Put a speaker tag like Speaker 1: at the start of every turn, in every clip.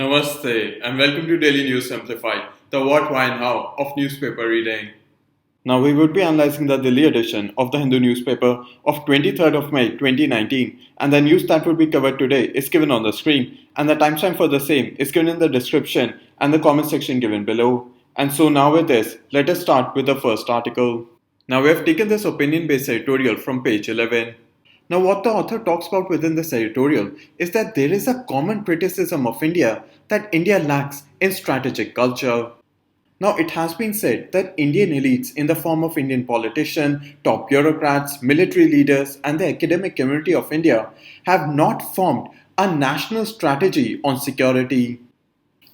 Speaker 1: Namaste and welcome to Daily News Simplified, the what, why and how of newspaper reading. Now we would be analyzing the Delhi edition of the Hindu newspaper of 23rd of May 2019, and the news that would be covered today is given on the screen, and the timestamp for the same is given in the description and the comment section given below. And so now with this, let us start with the first article. Now we have taken this opinion-based editorial from page 11. Now what the author talks about within this editorial is that there is a common criticism of India that India lacks in strategic culture. Now it has been said that Indian elites in the form of Indian politicians, top bureaucrats, military leaders and the academic community of India have not formed a national strategy on security.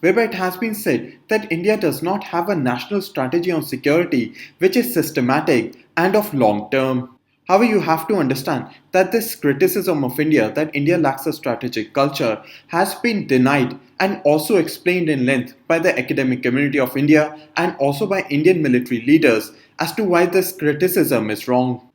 Speaker 1: Whereby it has been said that India does not have a national strategy on security which is systematic and of long term. However, you have to understand that this criticism of India that India lacks a strategic culture has been denied and also explained in length by the academic community of India and also by Indian military leaders as to why this criticism is wrong.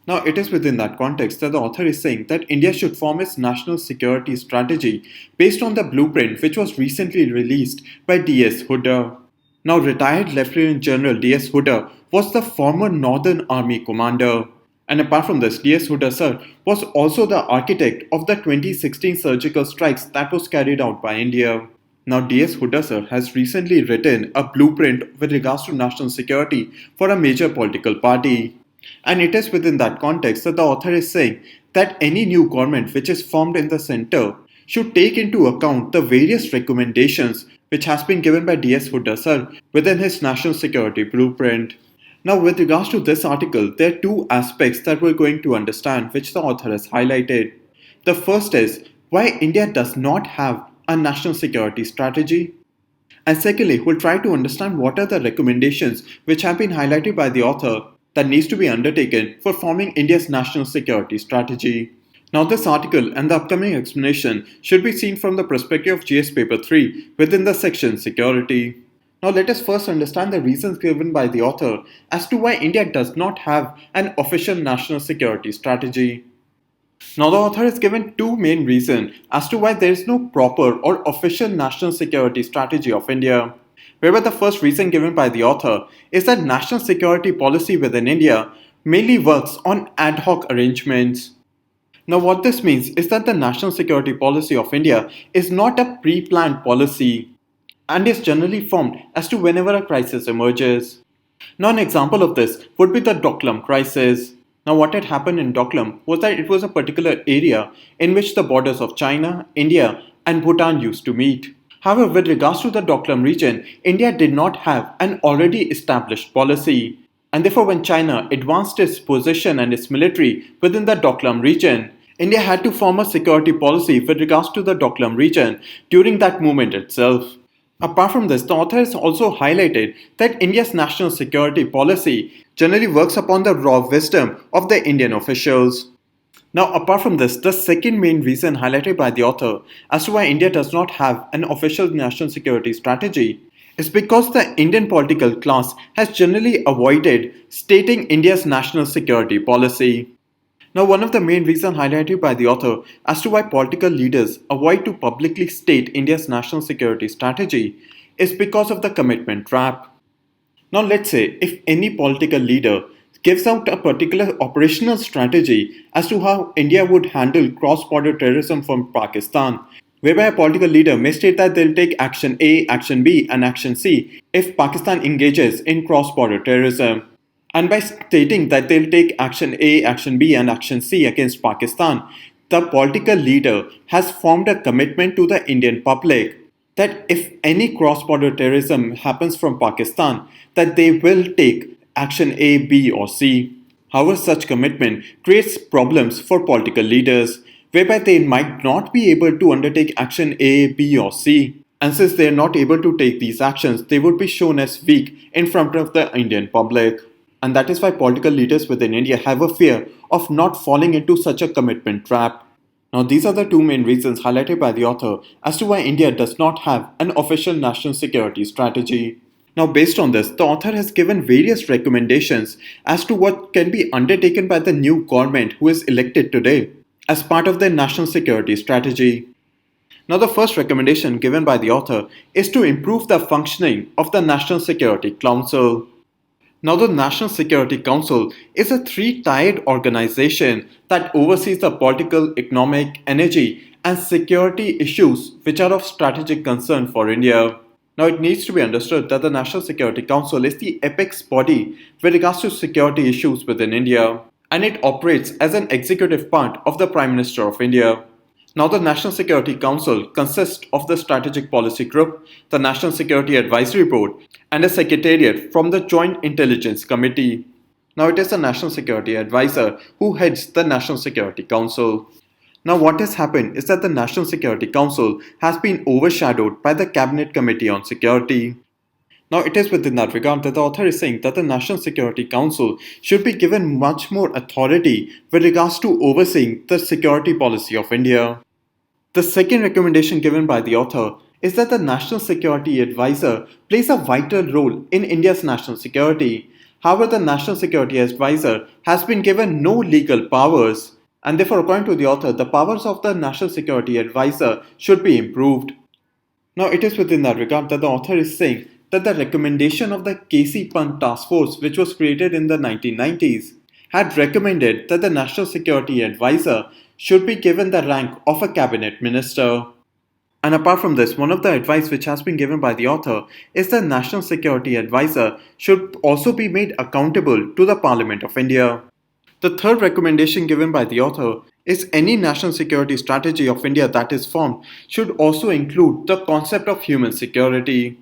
Speaker 1: Now, it is within that context that the author is saying that India should form its national security strategy based on the blueprint which was recently released by D.S. Hooda. Now, retired Lieutenant General D.S. Hooda was the former Northern Army commander. And apart from this, D.S. Hooda sir was also the architect of the 2016 surgical strikes that was carried out by India. Now, D.S. Hooda sir has recently written a blueprint with regards to national security for a major political party. And it is within that context that the author is saying that any new government which is formed in the center should take into account the various recommendations which has been given by D.S. Hooda sir within his national security blueprint. Now, with regards to this article, there are two aspects that we're going to understand which the author has highlighted. The first is why India does not have a national security strategy. And secondly, we'll try to understand what are the recommendations which have been highlighted by the author that needs to be undertaken for forming India's national security strategy. Now, this article and the upcoming explanation should be seen from the perspective of GS Paper 3 within the section Security. Now let us first understand the reasons given by the author as to why India does not have an official national security strategy. Now the author has given two main reasons as to why there is no proper or official national security strategy of India. Whereby the first reason given by the author is that national security policy within India mainly works on ad hoc arrangements. Now what this means is that the national security policy of India is not a pre-planned policy and is generally formed as to whenever a crisis emerges. Now an example of this would be the Doklam crisis. Now what had happened in Doklam was that it was a particular area in which the borders of China, India and Bhutan used to meet. However, with regards to the Doklam region, India did not have an already established policy. And therefore when China advanced its position and its military within the Doklam region, India had to form a security policy with regards to the Doklam region during that moment itself. Apart from this, the author has also highlighted that India's national security policy generally works upon the raw wisdom of the Indian officials. Now, apart from this, the second main reason highlighted by the author as to why India does not have an official national security strategy is because the Indian political class has generally avoided stating India's national security policy. Now, one of the main reasons highlighted by the author as to why political leaders avoid to publicly state India's national security strategy is because of the commitment trap. Now, let's say if any political leader gives out a particular operational strategy as to how India would handle cross-border terrorism from Pakistan, whereby a political leader may state that they'll take action A, action B and action C if Pakistan engages in cross-border terrorism. And by stating that they'll take action A, action B and action C against Pakistan, the political leader has formed a commitment to the Indian public that if any cross-border terrorism happens from Pakistan, that they will take action A, B or C. However, such commitment creates problems for political leaders, whereby they might not be able to undertake action A, B or C. And since they are not able to take these actions, they would be shown as weak in front of the Indian public. And that is why political leaders within India have a fear of not falling into such a commitment trap. Now, these are the two main reasons highlighted by the author as to why India does not have an official national security strategy. Now, based on this, the author has given various recommendations as to what can be undertaken by the new government who is elected today as part of their national security strategy. Now, the first recommendation given by the author is to improve the functioning of the National Security Council. Now, the National Security Council is a three-tiered organization that oversees the political, economic, energy, and security issues which are of strategic concern for India. Now, it needs to be understood that the National Security Council is the apex body with regards to security issues within India, and it operates as an executive part of the Prime Minister of India. Now, the National Security Council consists of the Strategic Policy Group, the National Security Advisory Board, and a secretariat from the Joint Intelligence Committee. Now, it is the National Security Advisor who heads the National Security Council. Now, what has happened is that the National Security Council has been overshadowed by the Cabinet Committee on Security. Now, it is within that regard that the author is saying that the National Security Council should be given much more authority with regards to overseeing the security policy of India. The second recommendation given by the author is that the National Security Advisor plays a vital role in India's national security. However, the National Security Advisor has been given no legal powers, and therefore, according to the author, the powers of the National Security Advisor should be improved. Now, it is within that regard that the author is saying that the recommendation of the K.C. Pant Task Force, which was created in the 1990s, had recommended that the National Security Advisor should be given the rank of a cabinet minister. And apart from this, one of the advice which has been given by the author is the National Security Advisor should also be made accountable to the Parliament of India. The third recommendation given by the author is any national security strategy of India that is formed should also include the concept of human security.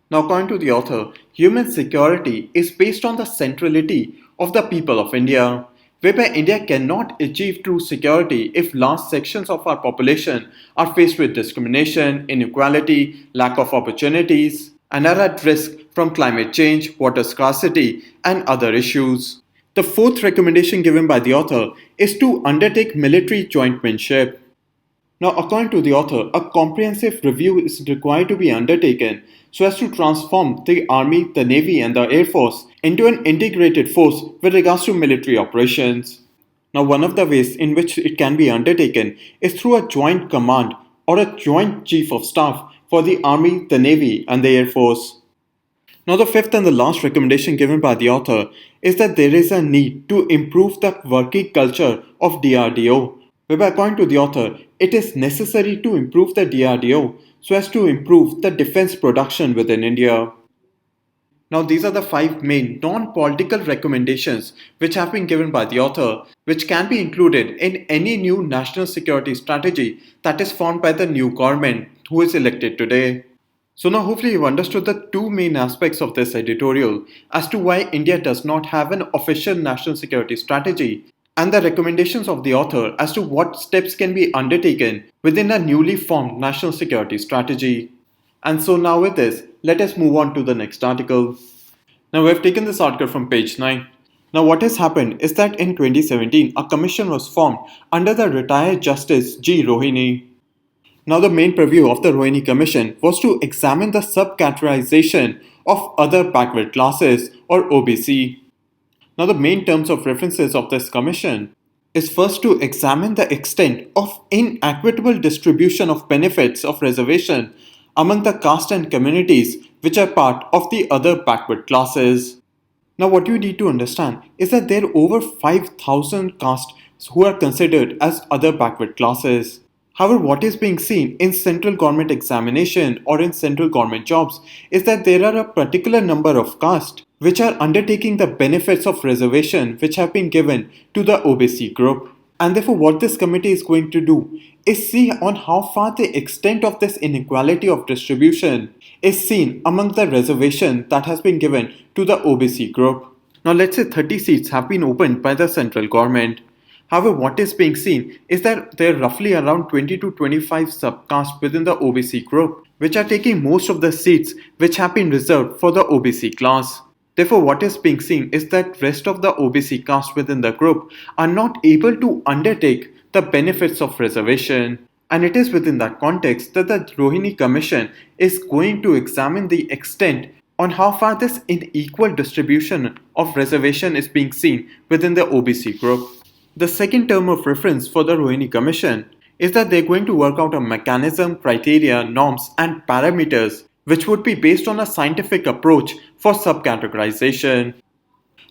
Speaker 1: Now, according to the author, human security is based on the centrality of the people of India, whereby India cannot achieve true security if large sections of our population are faced with discrimination, inequality, lack of opportunities, and are at risk from climate change, water scarcity, and other issues. The fourth recommendation given by the author is to undertake military jointmanship. Now, according to the author, a comprehensive review is required to be undertaken so as to transform the Army, the Navy, and the Air Force into an integrated force with regards to military operations. Now, one of the ways in which it can be undertaken is through a joint command or a joint chief of staff for the Army, the Navy, and the Air Force. Now, the fifth and the last recommendation given by the author is that there is a need to improve the working culture of DRDO, whereby according to the author, it is necessary to improve the DRDO so as to improve the defense production within India. Now, these are the five main non-political recommendations which have been given by the author, which can be included in any new national security strategy that is formed by the new government who is elected today. So now hopefully you've understood the two main aspects of this editorial as to why India does not have an official national security strategy, and the recommendations of the author as to what steps can be undertaken within a newly formed national security strategy. And so now with this, let us move on to the next article. Now we have taken this article from page 9. Now what has happened is that in 2017, a commission was formed under the retired Justice G. Rohini. Now the main purview of the Rohini Commission was to examine the subcategorization of other backward classes or OBC. Now the main terms of references of this commission is first to examine the extent of inequitable distribution of benefits of reservation among the caste and communities which are part of the other backward classes. Now what you need to understand is that there are over 5,000 castes who are considered as other backward classes. However, what is being seen in central government examination or in central government jobs is that there are a particular number of castes which are undertaking the benefits of reservation which have been given to the OBC group. And therefore, what this committee is going to do is see on how far the extent of this inequality of distribution is seen among the reservation that has been given to the OBC group. Now, let's say 30 seats have been opened by the central government. However, what is being seen is that there are roughly around 20 to 25 subcastes within the OBC group which are taking most of the seats which have been reserved for the OBC class. Therefore, what is being seen is that rest of the OBC caste within the group are not able to undertake the benefits of reservation. And it is within that context that the Rohini Commission is going to examine the extent on how far this unequal distribution of reservation is being seen within the OBC group. The second term of reference for the Rohini Commission is that they're going to work out a mechanism, criteria, norms, and parameters which would be based on a scientific approach for subcategorization.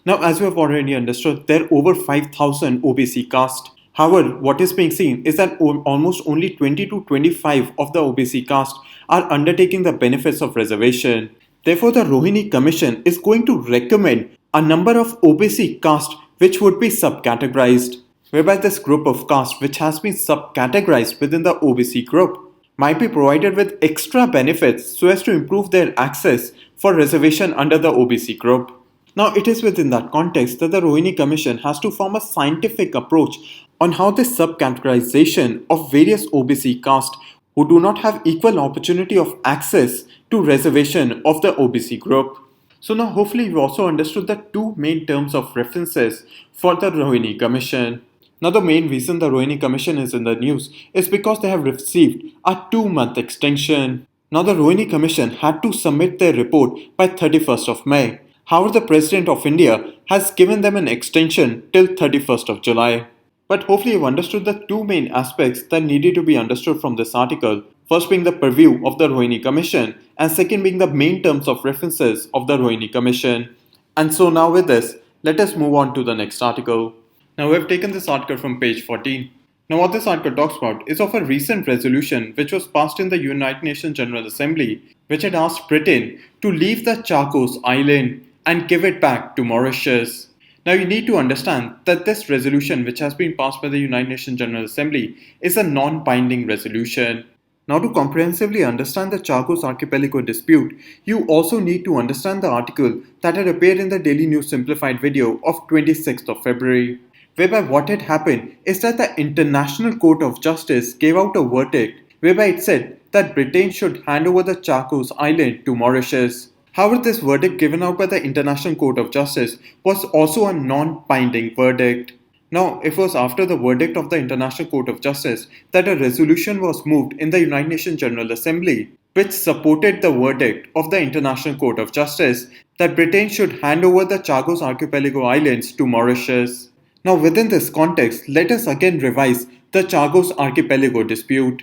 Speaker 1: Now, as we have already understood, there are over 5,000 OBC caste. However, what is being seen is that almost only 20 to 25 of the OBC caste are undertaking the benefits of reservation. Therefore, the Rohini Commission is going to recommend a number of OBC caste which would be subcategorized, whereby this group of caste which has been subcategorized within the OBC group might be provided with extra benefits so as to improve their access for reservation under the OBC group. Now, it is within that context that the Rohini Commission has to form a scientific approach on how this subcategorization of various OBC caste who do not have equal opportunity of access to reservation of the OBC group. So now hopefully you've also understood the two main terms of references for the Rohini Commission. Now the main reason the Rohini Commission is in the news is because they have received a 2-month extension. Now the Rohini Commission had to submit their report by 31st of May. However, the President of India has given them an extension till 31st of July. But hopefully you've understood the two main aspects that needed to be understood from this article. First being the purview of the Rohini Commission, and second being the main terms of references of the Rohini Commission. And so now with this, let us move on to the next article. Now we have taken this article from page 14. Now what this article talks about is of a recent resolution which was passed in the United Nations General Assembly, which had asked Britain to leave the Chagos Island and give it back to Mauritius. Now you need to understand that this resolution which has been passed by the United Nations General Assembly is a non-binding resolution. Now to comprehensively understand the Chagos Archipelago dispute, you also need to understand the article that had appeared in the Daily News Simplified video of 26th of February, whereby what had happened is that the International Court of Justice gave out a verdict whereby it said that Britain should hand over the Chagos Island to Mauritius. However, this verdict given out by the International Court of Justice was also a non-binding verdict. Now, it was after the verdict of the International Court of Justice that a resolution was moved in the United Nations General Assembly which supported the verdict of the International Court of Justice that Britain should hand over the Chagos Archipelago Islands to Mauritius. Now, within this context, let us again revise the Chagos Archipelago dispute.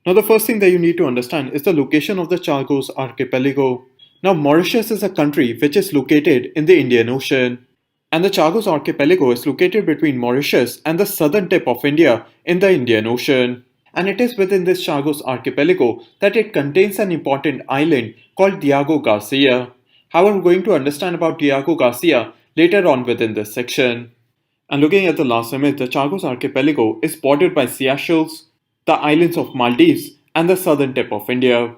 Speaker 1: Now, the first thing that you need to understand is the location of the Chagos Archipelago. Now, Mauritius is a country which is located in the Indian Ocean, and the Chagos Archipelago is located between Mauritius and the southern tip of India in the Indian Ocean. And it is within this Chagos Archipelago that it contains an important island called Diego Garcia. However, we're going to understand about Diego Garcia later on within this section. And looking at the last image, the Chagos Archipelago is bordered by Seychelles, the islands of Maldives, and the southern tip of India.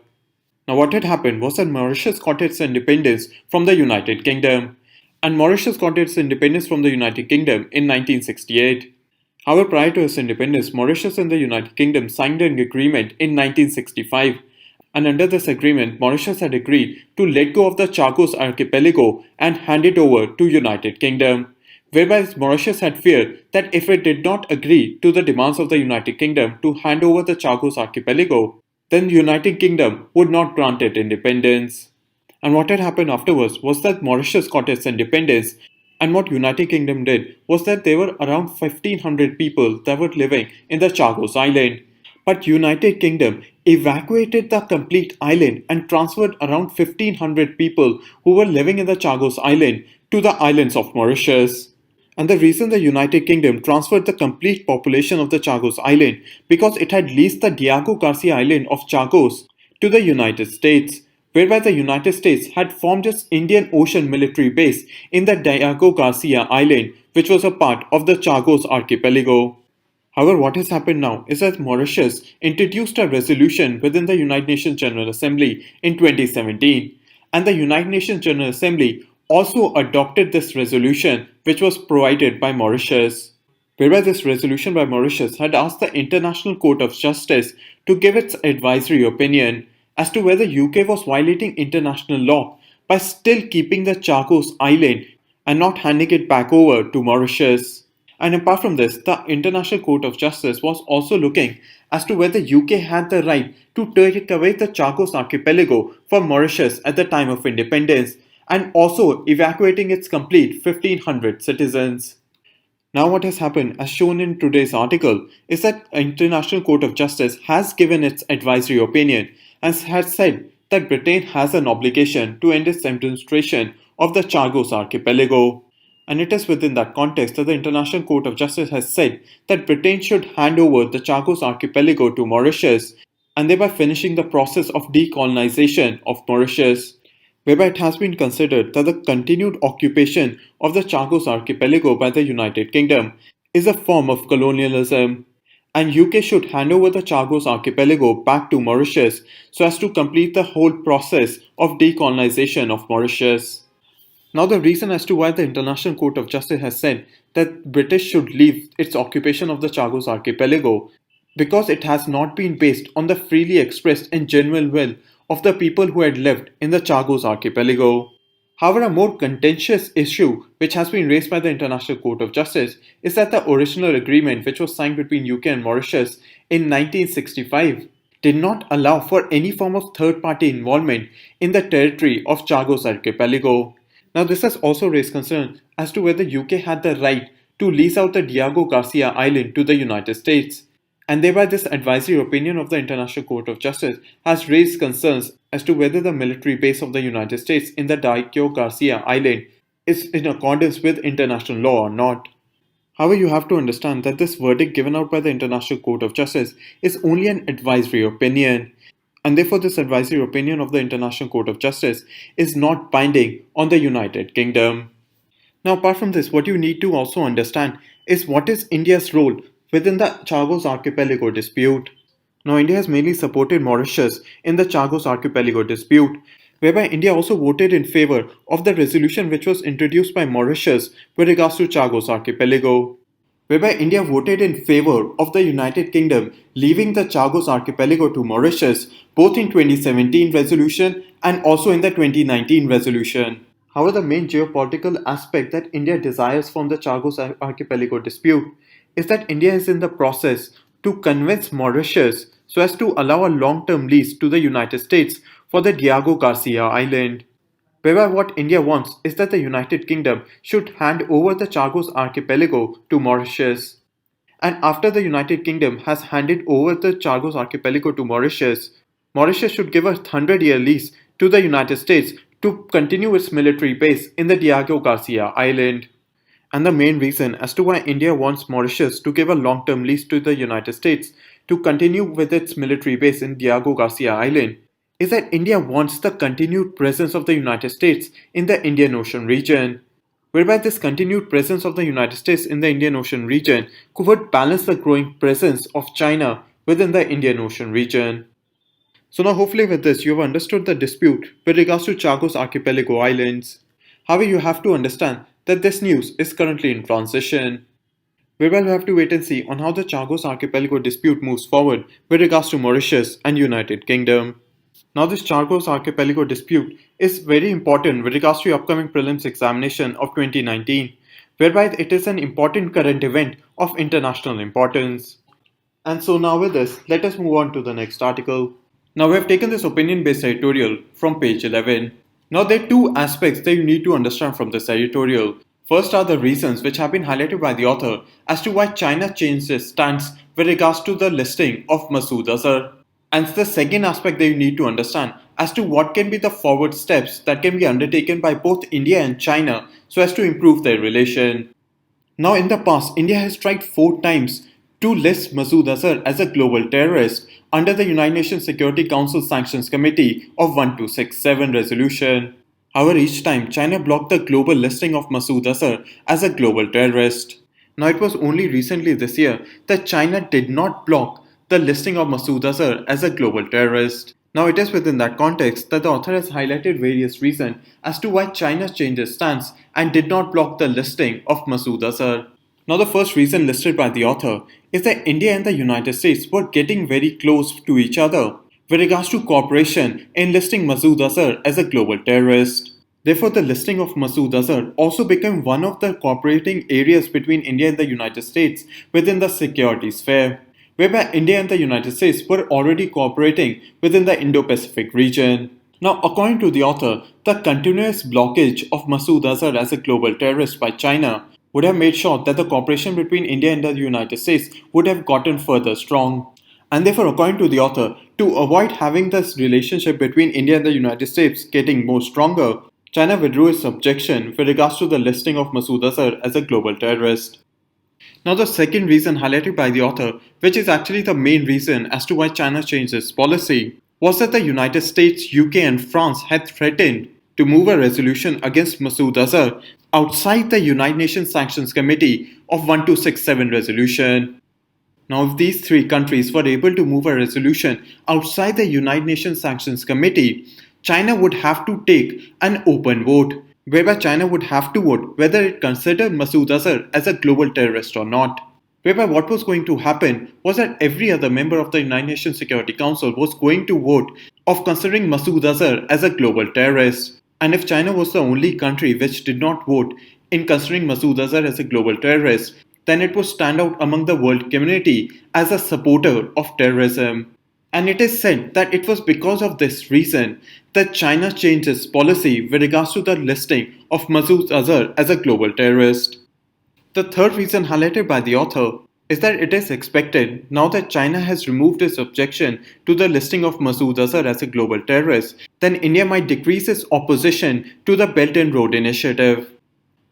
Speaker 1: Now what had happened was that Mauritius got its independence from the United Kingdom, and Mauritius got its independence from the United Kingdom in 1968. However, prior to its independence, Mauritius and the United Kingdom signed an agreement in 1965, and under this agreement, Mauritius had agreed to let go of the Chagos Archipelago and hand it over to United Kingdom, whereby Mauritius had feared that if it did not agree to the demands of the United Kingdom to hand over the Chagos Archipelago, then the United Kingdom would not grant it independence. And what had happened afterwards was that Mauritius got its independence, and what United Kingdom did was that there were around 1,500 people that were living in the Chagos Island. But United Kingdom evacuated the complete island and transferred around 1,500 people who were living in the Chagos Island to the islands of Mauritius. And the reason the United Kingdom transferred the complete population of the Chagos Island because it had leased the Diego Garcia Island of Chagos to the United States, whereby the United States had formed its Indian Ocean military base in the Diego Garcia Island, which was a part of the Chagos Archipelago. However, what has happened now is that Mauritius introduced a resolution within the United Nations General Assembly in 2017, and the United Nations General Assembly also adopted this resolution which was provided by Mauritius, whereby this resolution by Mauritius had asked the International Court of Justice to give its advisory opinion as to whether UK was violating international law by still keeping the Chagos Island and not handing it back over to Mauritius. And apart from this, the International Court of Justice was also looking as to whether UK had the right to take away the Chagos Archipelago from Mauritius at the time of independence, and also evacuating its complete 1,500 citizens. Now, what has happened, as shown in today's article, is that International Court of Justice has given its advisory opinion and has said that Britain has an obligation to end its administration of the Chagos archipelago. And it is within that context that the International Court of Justice has said that Britain should hand over the Chagos archipelago to Mauritius and thereby finishing the process of decolonization of Mauritius, whereby it has been considered that the continued occupation of the Chagos archipelago by the United Kingdom is a form of colonialism, and UK should hand over the Chagos archipelago back to Mauritius so as to complete the whole process of decolonization of Mauritius. Now, the reason as to why the International Court of Justice has said that British should leave its occupation of the Chagos archipelago because it has not been based on the freely expressed and genuine will of the people who had lived in the Chagos archipelago. However, a more contentious issue which has been raised by the International Court of Justice is that the original agreement which was signed between UK and Mauritius in 1965 did not allow for any form of third party involvement in the territory of Chagos archipelago. Now, this has also raised concern as to whether UK had the right to lease out the Diego Garcia Island to the United States. And thereby, this advisory opinion of the International Court of Justice has raised concerns as to whether the military base of the United States in the Diego Garcia Island is in accordance with international law or not. However, you have to understand that this verdict given out by the International Court of Justice is only an advisory opinion, and therefore this advisory opinion of the International Court of Justice is not binding on the United Kingdom. Now, apart from this, what you need to also understand is what is India's role within the Chagos archipelago dispute. Now, India has mainly supported Mauritius in the Chagos archipelago dispute, whereby India also voted in favor of the resolution which was introduced by Mauritius with regards to Chagos archipelago, whereby India voted in favor of the United Kingdom leaving the Chagos archipelago to Mauritius both in 2017 resolution and also in the 2019 resolution. However, the main geopolitical aspect that India desires from the Chagos archipelago dispute is that India is in the process to convince Mauritius so as to allow a long-term lease to the United States for the Diego Garcia Island. Whereby what India wants is that the United Kingdom should hand over the Chagos archipelago to Mauritius. And after the United Kingdom has handed over the Chagos archipelago to Mauritius, Mauritius should give a 100-year lease to the United States to continue its military base in the Diego Garcia Island. And the main reason as to why India wants Mauritius to give a long-term lease to the United States to continue with its military base in Diego Garcia Island is that India wants the continued presence of the United States in the Indian Ocean region, whereby this continued presence of the United States in the Indian Ocean region would balance the growing presence of China within the Indian Ocean region. So now hopefully with this you have understood the dispute with regards to Chagos Archipelago Islands. However, you have to understand that this news is currently in transition, whereby we have to wait and see on how the Chagos Archipelago dispute moves forward with regards to Mauritius and United Kingdom. Now, this Chagos Archipelago dispute is very important with regards to the upcoming prelims examination of 2019, whereby it is an important current event of international importance. And so now with this, let us move on to the next article. Now, we have taken this opinion-based editorial from page 11. Now, there are two aspects that you need to understand from this editorial. First are the reasons which have been highlighted by the author as to why China changed its stance with regards to the listing of Masood Azhar. And the second aspect that you need to understand as to what can be the forward steps that can be undertaken by both India and China so as to improve their relation. Now, in the past, India has tried 4 times to list Masood Azhar as a global terrorist under the United Nations Security Council Sanctions Committee of 1267 resolution. However, each time China blocked the global listing of Masood Azhar as a global terrorist. Now, it was only recently this year that China did not block the listing of Masood Azhar as a global terrorist. Now, it is within that context that the author has highlighted various reasons as to why China changed its stance and did not block the listing of Masood Azhar. Now, the first reason listed by the author is that India and the United States were getting very close to each other with regards to cooperation in listing Masood Azhar as a global terrorist. Therefore, the listing of Masood Azhar also became one of the cooperating areas between India and the United States within the security sphere, whereby India and the United States were already cooperating within the Indo-Pacific region. Now, according to the author, the continuous blockage of Masood Azhar as a global terrorist by China would have made sure that the cooperation between India and the United States would have gotten further strong. And therefore, according to the author, to avoid having this relationship between India and the United States getting more stronger, China withdrew its objection with regards to the listing of Masood Azhar as a global terrorist. Now, the second reason highlighted by the author, which is actually the main reason as to why China changed its policy, was that the United States, UK, and France had threatened to move a resolution against Masood Azhar outside the United Nations Sanctions Committee of 1267 resolution. Now, if these three countries were able to move a resolution outside the United Nations Sanctions Committee, China would have to take an open vote, whereby China would have to vote whether it considered Masood Azhar as a global terrorist or not. Whereby what was going to happen was that every other member of the United Nations Security Council was going to vote of considering Masood Azhar as a global terrorist. And if China was the only country which did not vote in considering Masood Azhar as a global terrorist, then it would stand out among the world community as a supporter of terrorism. And it is said that it was because of this reason that China changed its policy with regards to the listing of Masood Azhar as a global terrorist. The third reason highlighted by the author is that it is expected, now that China has removed its objection to the listing of Masood Azhar as a global terrorist, then India might decrease its opposition to the Belt and Road Initiative.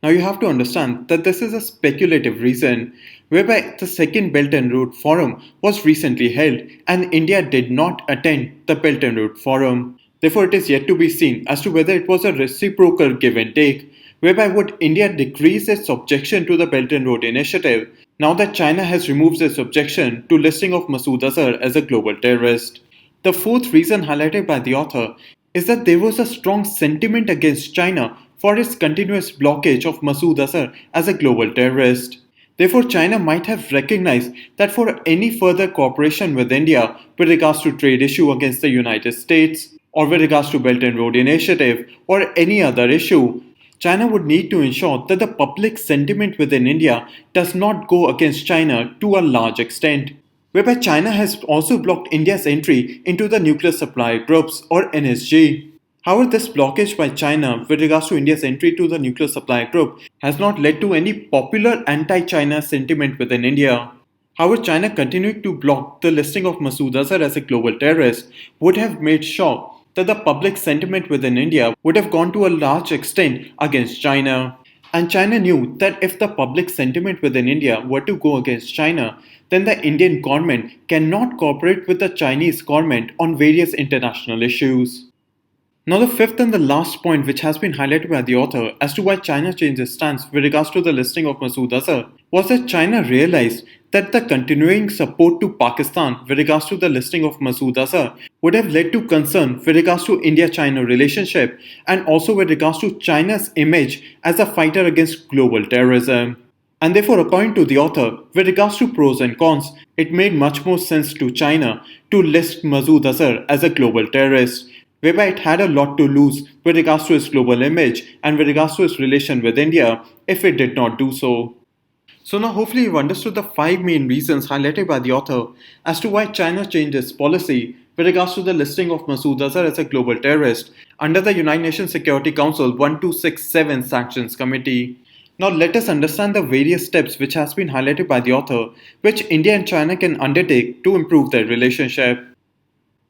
Speaker 1: Now you have to understand that this is a speculative reason, whereby the second Belt and Road Forum was recently held and India did not attend the Belt and Road Forum. Therefore, it is yet to be seen as to whether it was a reciprocal give and take, whereby would India decrease its objection to the Belt and Road Initiative now that China has removed its objection to listing of Masood Azhar as a global terrorist. The fourth reason highlighted by the author is that there was a strong sentiment against China for its continuous blockage of Masood Azhar as a global terrorist. Therefore, China might have recognized that for any further cooperation with India with regards to trade issue against the United States, or with regards to Belt and Road Initiative, or any other issue, China would need to ensure that the public sentiment within India does not go against China to a large extent, whereby China has also blocked India's entry into the Nuclear Supply Groups or NSG. However, this blockage by China with regards to India's entry to the Nuclear Supply Group has not led to any popular anti-China sentiment within India. However, China continuing to block the listing of Masood Azhar as a global terrorist would have made sure that the public sentiment within India would have gone to a large extent against China. And China knew that if the public sentiment within India were to go against China, then the Indian government cannot cooperate with the Chinese government on various international issues. Now, the fifth and the last point which has been highlighted by the author as to why China changed its stance with regards to the listing of Masood Azhar was that China realized that the continuing support to Pakistan with regards to the listing of Masood Azhar would have led to concern with regards to India-China relationship and also with regards to China's image as a fighter against global terrorism. And therefore, according to the author, with regards to pros and cons, it made much more sense to China to list Masood Azhar as a global terrorist, whereby it had a lot to lose with regards to its global image and with regards to its relation with India if it did not do so. So now hopefully you've understood the 5 main reasons highlighted by the author as to why China changed its policy with regards to the listing of Masood Azhar as a global terrorist under the United Nations Security Council 1267 Sanctions Committee. Now let us understand the various steps which has been highlighted by the author which India and China can undertake to improve their relationship.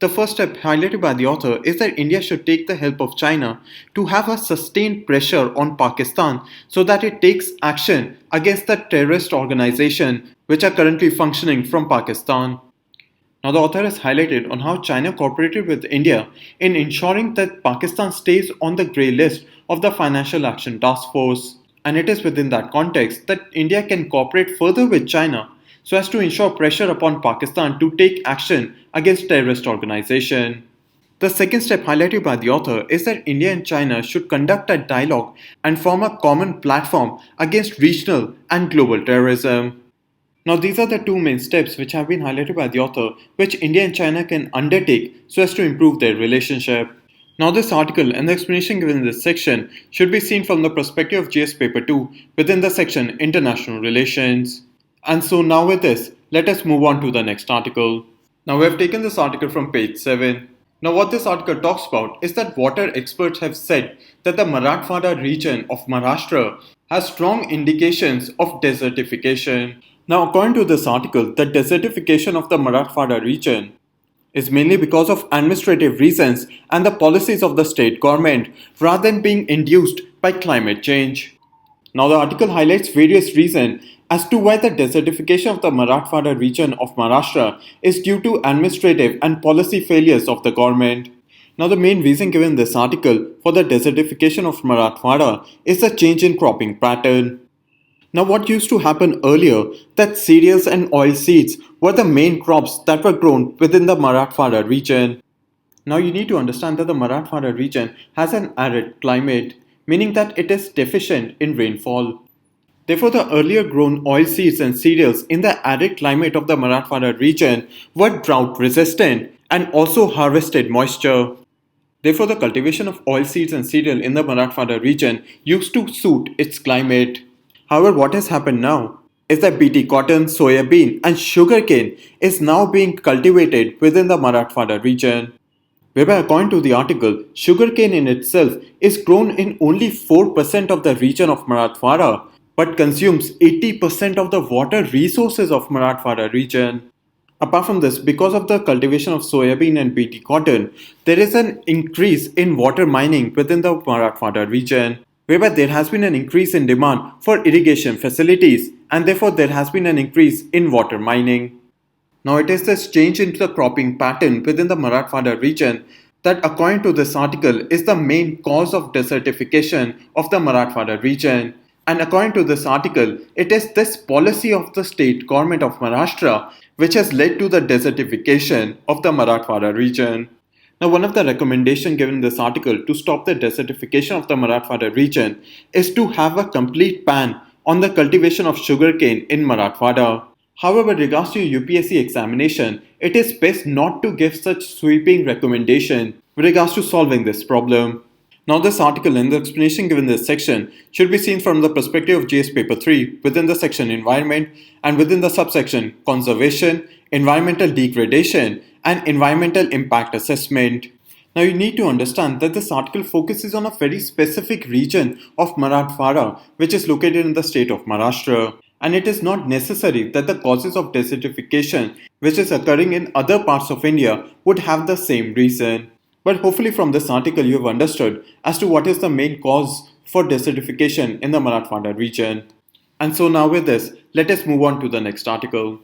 Speaker 1: The first step highlighted by the author is that India should take the help of China to have a sustained pressure on Pakistan so that it takes action against the terrorist organization which are currently functioning from Pakistan. Now the author has highlighted on how China cooperated with India in ensuring that Pakistan stays on the grey list of the Financial Action Task Force. And it is within that context that India can cooperate further with China so as to ensure pressure upon Pakistan to take action against terrorist organization. The second step highlighted by the author is that India and China should conduct a dialogue and form a common platform against regional and global terrorism. Now these are the 2 main steps which have been highlighted by the author which India and China can undertake so as to improve their relationship. Now this article and the explanation given in this section should be seen from the perspective of GS Paper 2 within the section International Relations. And so now with this, let us move on to the next article. Now we have taken this article from page 7. Now what this article talks about is that water experts have said that the Marathwada region of Maharashtra has strong indications of desertification. Now, according to this article, the desertification of the Marathwada region is mainly because of administrative reasons and the policies of the state government rather than being induced by climate change. Now, the article highlights various reasons as to why the desertification of the Marathwada region of Maharashtra is due to administrative and policy failures of the government. Now, the main reason given in this article for the desertification of Marathwada is the change in cropping pattern. Now, what used to happen earlier that cereals and oil seeds were the main crops that were grown within the Marathwada region. Now, you need to understand that the Marathwada region has an arid climate, meaning that it is deficient in rainfall. Therefore, the earlier grown oil seeds and cereals in the arid climate of the Marathwada region were drought resistant and also harvested moisture. Therefore, the cultivation of oilseeds and cereal in the Marathwada region used to suit its climate. However, what has happened now is that BT cotton, soybean, and sugarcane is now being cultivated within the Marathwada region. Whereby, according to the article, sugarcane in itself is grown in only 4% of the region of Marathwada, but consumes 80% of the water resources of Marathwada region. Apart from this, because of the cultivation of soybean and BT cotton, there is an increase in water mining within the Marathwada region, whereby there has been an increase in demand for irrigation facilities and therefore there has been an increase in water mining. Now, it is this change in the cropping pattern within the Marathwada region that, according to this article, is the main cause of desertification of the Marathwada region. And according to this article, it is this policy of the state government of Maharashtra which has led to the desertification of the Marathwada region. Now, one of the recommendations given in this article to stop the desertification of the Marathwada region is to have a complete ban on the cultivation of sugarcane in Marathwada. However, with regards to UPSC examination, it is best not to give such sweeping recommendation with regards to solving this problem. Now, this article and the explanation given in this section should be seen from the perspective of GS Paper 3 within the section Environment and within the subsection Conservation, Environmental Degradation, and Environmental Impact Assessment. Now, you need to understand that this article focuses on a very specific region of Marathwada, which is located in the state of Maharashtra. And it is not necessary that the causes of desertification, which is occurring in other parts of India, would have the same reason. But hopefully from this article you have understood as to what is the main cause for desertification in the Marathwada region. And so now with this, let us move on to the next article.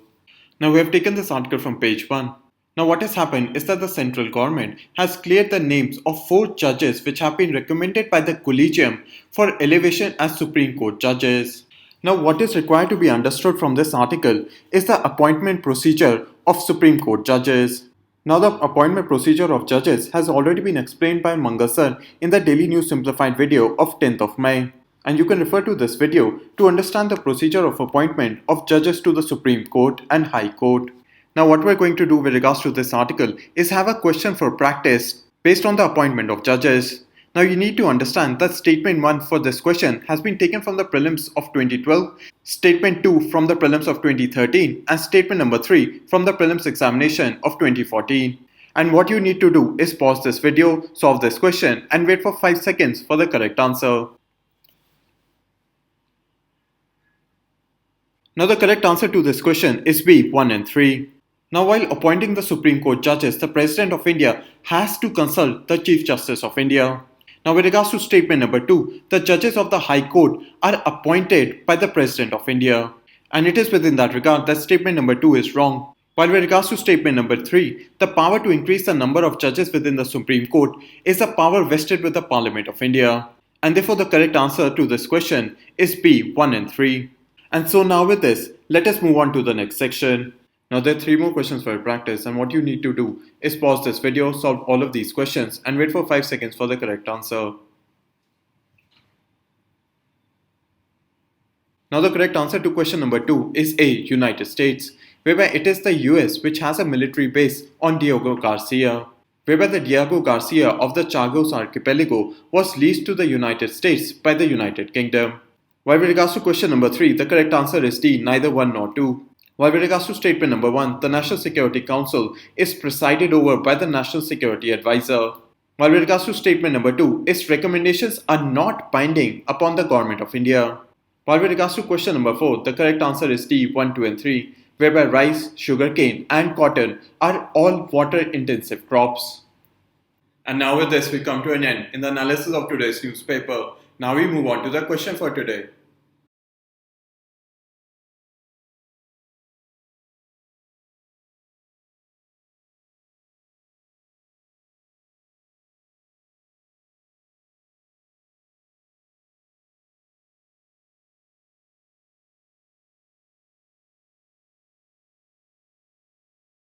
Speaker 1: Now we have taken this article from page 1. Now what has happened is that the central government has cleared the names of 4 judges which have been recommended by the collegium for elevation as Supreme Court judges. Now what is required to be understood from this article is the appointment procedure of Supreme Court judges. Now the appointment procedure of judges has already been explained by Mangal sir in the Daily News Simplified video of 10th of May. And you can refer to this video to understand the procedure of appointment of judges to the Supreme Court and High Court. Now what we're going to do with regards to this article is have a question for practice based on the appointment of judges. Now you need to understand that statement 1 for this question has been taken from the prelims of 2012, statement 2 from the prelims of 2013 and statement number 3 from the prelims examination of 2014. And what you need to do is pause this video, solve this question and wait for 5 seconds for the correct answer. Now the correct answer to this question is B, 1 and 3. Now while appointing the Supreme Court judges, the President of India has to consult the Chief Justice of India. Now with regards to statement number 2, the judges of the High Court are appointed by the President of India. And it is within that regard that statement number 2 is wrong. While with regards to statement number 3, the power to increase the number of judges within the Supreme Court is a power vested with the Parliament of India. And therefore the correct answer to this question is B, 1 and 3. And so now with this, let us move on to the next section. Now there are 3 more questions for practice and what you need to do is pause this video, solve all of these questions and wait for 5 seconds for the correct answer. Now the correct answer to question number 2 is A, United States, whereby it is the US which has a military base on Diego Garcia, whereby the Diego Garcia of the Chagos archipelago was leased to the United States by the United Kingdom. While with regards to question number 3, the correct answer is D, neither 1 nor 2. While with regards to statement number 1, the National Security Council is presided over by the National Security Advisor. While with regards to statement number 2, its recommendations are not binding upon the Government of India. While with regards to question number 4, the correct answer is D, 1, 2 and 3, whereby rice, sugarcane and cotton are all water intensive crops. And now with this we come to an end in the analysis of today's newspaper. Now we move on to the question for today.